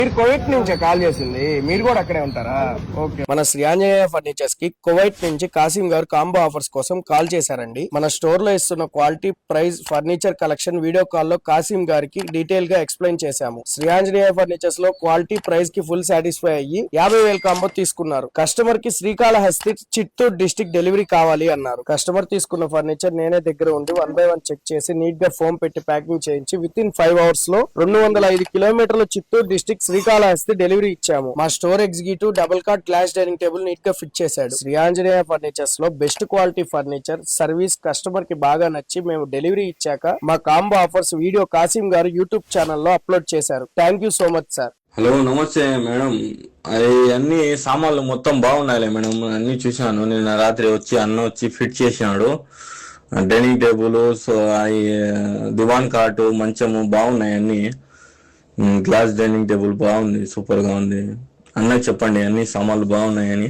మీరు కువైట్ నుంచి కాల్ చేసింది, మీరు కూడా అక్కడే ఉంటారా? ఓకే. మన శ్రీయాంజనేయ ఫర్నిచర్స్ కి కువైట్ నుంచి కాసిం గారు కాంబో ఆఫర్స్ కోసం కాల్ చేశారండి. మన స్టోర్ లో ఇస్తున్న quality, price, furniture collection video call లో కాసిం గారికి డీటెయిల్ గా ఎక్స్ప్లెయిన్ చేశాము. శ్రీయాంజనేయ ఫర్నిచర్స్ లో క్వాలిటీ, ప్రైస్ కి ఫుల్ సాటిస్ఫై అయ్యి 50,000 కాంబో తీసుకున్నారు. కస్టమర్ కి శ్రీకాళహస్తి, చిత్తూరు డిస్ట్రిక్ట్ డెలివరీ కావాలి అన్నారు. కస్టమర్ తీసుకున్న ఫర్నిచర్ నేనే దగ్గర ఉండి 1 by 1 చెక్ చేసి నీట్ గా ఫోమ్ పెట్టి ప్యాకింగ్ చేయించి విత్ ఇన్ 5 hours లో 205 కిలోమీటర్లు చిత్తూరు డిస్ట్రిక్ట్ శ్రీకాళహస్తి డెలివరీ ఇచ్చాము. మా store executive double cot glass dining table neat గా ఫిట్ చేశాడు. శ్రీయాంజనేయ ఫర్నిచర్స్ లో best quality furniture, service customer కి బాగా నచ్చి మేము డెలివరీ ఇచ్చాక మా కాంబో ఆఫర్స్ వీడియో కాసిం గారు యూట్యూబ్ ఛానల్లో అప్లోడ్ చేశారు. Thank you so much sir. Hello, నమస్తే మేడం. అవి అన్ని సామాన్లు మొత్తం బాగున్నాయిలే మేడం, అన్ని చూశాను. నిన్న రాత్రి వచ్చి అన్న వచ్చి ఫిట్ చేసినాడు. డైనింగ్ టేబుల్, సో దివాన్ కాటు, మంచము బాగున్నాయి అన్ని. గ్లాస్ డైనింగ్ టేబుల్ బాగుంది, సూపర్ గా ఉంది. అన్న చెప్పండి అన్ని సామాన్లు బాగున్నాయని.